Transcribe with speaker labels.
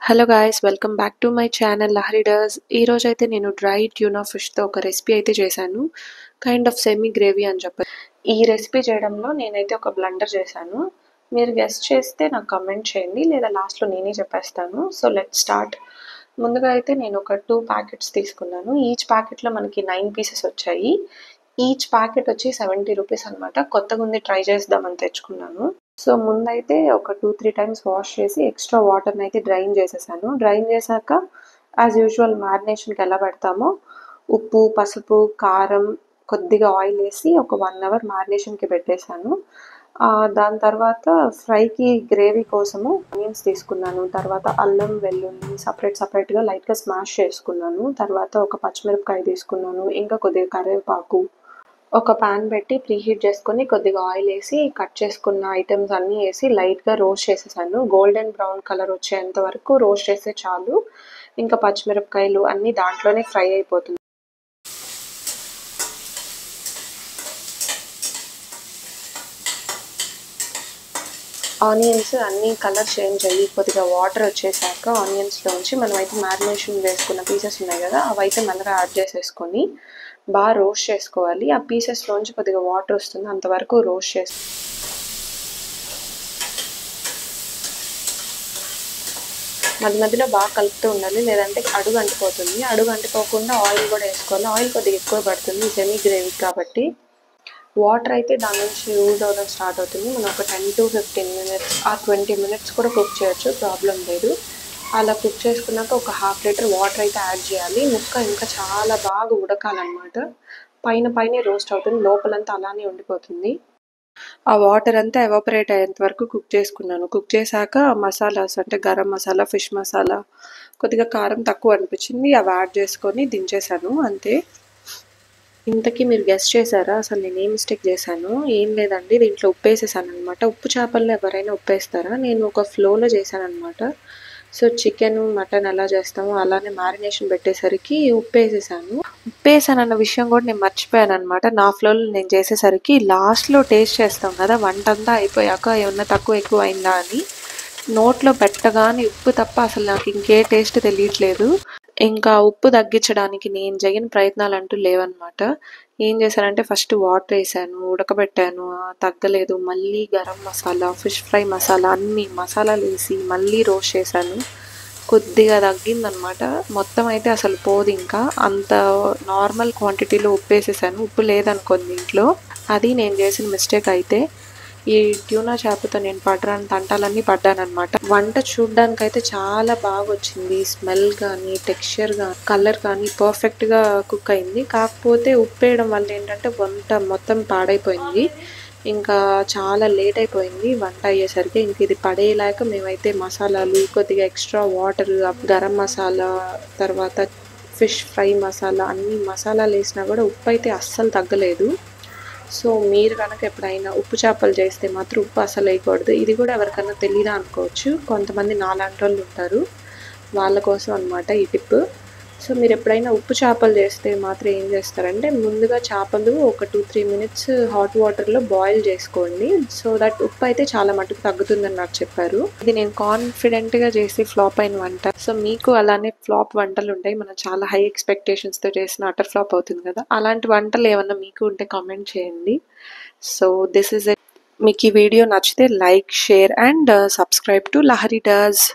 Speaker 1: Hello guys, welcome back to my channel Lahari does. ఈరోజు అయితే నేను డ్రై ట్యూనా ఫిష్తో ఒక రెసిపీ అయితే చేశాను. కైండ్ ఆఫ్ సెమీ గ్రేవీ అని చెప్పారు. ఈ రెసిపీ చేయడంలో నేనైతే ఒక బ్లండర్ చేశాను. మీరు గెస్ట్ చేస్తే నాకు కమెంట్ చేయండి, లేదా లాస్ట్లో నేనే చెప్పేస్తాను. So let start. ముందుగా అయితే నేను ఒక 2 ప్యాకెట్స్ తీసుకున్నాను. ఈచ్ ప్యాకెట్లో మనకి 9 పీసెస్ వచ్చాయి. ఈచ్ ప్యాకెట్ వచ్చి 70 రూపీస్ అనమాట. కొత్తగా ఉంది, ట్రై చేద్దామని తెచ్చుకున్నాను. సో ముందైతే ఒక 2-3 టైమ్స్ వాష్ చేసి ఎక్స్ట్రా వాటర్ని అయితే డ్రైన్ చేసేసాను. డ్రైన్ చేశాక యాజ్ యూజువల్ మ్యారినేషన్కి ఎలా పెడతామో ఉప్పు, పసుపు, కారం, కొద్దిగా ఆయిల్ వేసి ఒక 1 అవర్ మ్యారినేషన్కి పెట్టేశాను. దాని తర్వాత ఫ్రైకి గ్రేవీ కోసము ఆనియన్స్ తీసుకున్నాను. తర్వాత అల్లం, వెల్లుల్లి సపరేట్గా లైట్గా స్మాష్ చేసుకున్నాను. తర్వాత ఒక పచ్చిమిరపకాయ తీసుకున్నాను. ఇంకా కొద్దిగా కరివేపాకు. ఒక పాన్ పెట్టి ప్రీహీట్ చేసుకొని కొద్దిగా ఆయిల్ వేసి కట్ చేసుకున్న ఐటమ్స్ అన్నీ వేసి లైట్గా రోస్ట్ చేసేసాను. గోల్డెన్ బ్రౌన్ కలర్ వచ్చేంత వరకు రోస్ట్ చేస్తే చాలు. ఇంకా పచ్చిమిరపకాయలు అన్నీ దాంట్లోనే ఫ్రై అయిపోతుంది. ఆనియన్స్ అన్నీ కలర్ చేంజ్ అయ్యి కొద్దిగా వాటర్ వచ్చేసాక ఆనియన్స్లోంచి మనం అయితే మ్యారినేషన్ వేసుకున్న పీసెస్ ఉన్నాయి కదా, అవైతే మెల్లగా యాడ్ చేసేసుకొని బాగా రోస్ట్ చేసుకోవాలి. ఆ పీసెస్లోంచి కొద్దిగా వాటర్ వస్తుంది, అంతవరకు రోస్ట్ చేసి మధ్యలో బాగా కలుపుతూ ఉండాలి, లేదంటే అడుగు అంటిపోతుంది. అడుగు అంటిపోకుండా ఆయిల్ కూడా వేసుకోవాలి. ఆయిల్ కొద్దిగా ఎక్కువ పడుతుంది సెమీ గ్రేవీ కాబట్టి. వాటర్ అయితే దాని నుంచి యూజ్ అవ్వడం స్టార్ట్ అవుతుంది. మనం ఒక 10 to 15 minutes ఆ 20 minutes కూడా కుక్ చేయొచ్చు, ప్రాబ్లం లేదు. అలా కుక్ చేసుకున్నాక ఒక 1/2 లీటర్ వాటర్ అయితే యాడ్ చేయాలి. ముక్క ఇంకా చాలా బాగా ఉడకాలన్నమాట. పైన రోస్ట్ అవుతుంది, లోపలంతా అలానే ఉండిపోతుంది. ఆ వాటర్ అంతా ఎవాపరేట్ అయ్యేంత వరకు కుక్ చేసుకున్నాను. కుక్ చేశాక మసాలాస్ అంటే గరం మసాలా, ఫిష్ మసాలా, కొద్దిగా కారం తక్కువ అనిపించింది, అవి యాడ్ చేసుకొని దించేశాను అంతే. ఇంతకీ మీరు గెస్ట్ చేశారా అసలు నేను ఏం మిస్టేక్ చేశాను? ఏం లేదండి, దీంట్లో ఉప్పు వేసేసాను అనమాట. ఉప్పు చేపల్లో ఎవరైనా ఉప్పు వేస్తారా? నేను ఒక ఫ్లోలో చేశాను అనమాట. సో చికెన్, మటన్ ఎలా చేస్తామో అలానే మ్యారినేషన్ పెట్టేసరికి ఉప్పు వేసేసాను. ఉప్పు వేసానన్న విషయం కూడా నేను మర్చిపోయాను అనమాట. నా ఫ్లోలో నేను చేసేసరికి లాస్ట్లో టేస్ట్ చేస్తాం కదా, వంట అంతా అయిపోయాక ఏమన్నా తక్కువ ఎక్కువ అయిందా అని నోట్లో పెట్టగానే ఉప్పు తప్ప అసలు నాకు ఇంకే టేస్ట్ తెలియట్లేదు. ఇంకా ఉప్పు తగ్గించడానికి నేను చేయని ప్రయత్నాలు అంటూ లేవన్నమాట. ఏం చేశానంటే ఫస్ట్ వాటర్ వేసాను, ఉడకబెట్టాను, తగ్గలేదు. మళ్ళీ గరం మసాలా, ఫిష్ ఫ్రై మసాలా అన్ని మసాలాలు వేసి మళ్ళీ రోస్ట్ చేశాను. కొద్దిగా తగ్గిందనమాట. మొత్తం అయితే అసలు పోదు. ఇంకా అంత నార్మల్ క్వాంటిటీలో ఉప్పు వేసేసాను. ఉప్పు లేదనుకోండి ఇంట్లో. అది నేను చేసిన మిస్టేక్. అయితే ఈ ట్యూనా చేపతో నేను పడ్డాను తంటాలన్నీ పడ్డానమాట. వంట చూడ్డానికైతే చాలా బాగా వచ్చింది. స్మెల్ కానీ, టెక్స్చర్ కానీ, కలర్ కానీ పర్ఫెక్ట్గా కుక్ అయింది. కాకపోతే ఉప్పు వేయడం వల్ల ఏంటంటే వంట మొత్తం పాడైపోయింది. ఇంకా చాలా లేట్ అయిపోయింది వంట అయ్యేసరికి. ఇంక ఇది పడేయలేక మేమైతే మసాలాలు, కొద్దిగా ఎక్స్ట్రా వాటర్, గరం మసాలా, తర్వాత ఫిష్ ఫ్రై మసాలా, అన్ని మసాలాలు వేసినా కూడా ఉప్పు అయితే అస్సలు తగ్గలేదు. సో మీరు కనుక ఎప్పుడైనా ఉప్పు చేపలు చేస్తే మాత్రం ఉప్పు అసలు వేయకూడదు. ఇది కూడా ఎవరికన్నా తెలియదా అనుకోవచ్చు, కొంతమంది నాలాంటి వాళ్ళు ఉంటారు, వాళ్ళ కోసం అనమాట ఈ టిప్. సో మీరు ఎప్పుడైనా ఉప్పు చేపలు చేస్తే మాత్రం ఏం చేస్తారంటే ముందుగా చేపలు ఒక 2-3 minutes హాట్ వాటర్లో బాయిల్ చేసుకోండి. సో దట్ ఉప్పు అయితే చాలా మటుకు తగ్గుతుందని నాకు చెప్పారు. ఇది నేను కాన్ఫిడెంట్గా చేసి ఫ్లాప్ అయిన వంట. సో మీకు అలానే ఫ్లాప్ వంటలు ఉంటాయి, మనం చాలా హై ఎక్స్పెక్టేషన్స్తో చేసిన అటర్ ఫ్లాప్ అవుతుంది కదా, అలాంటి వంటలు ఏమన్నా మీకు ఉంటే కామెంట్ చేయండి. So this is it. మీకు ఈ వీడియో నచ్చితే like, share and subscribe to Lahari does.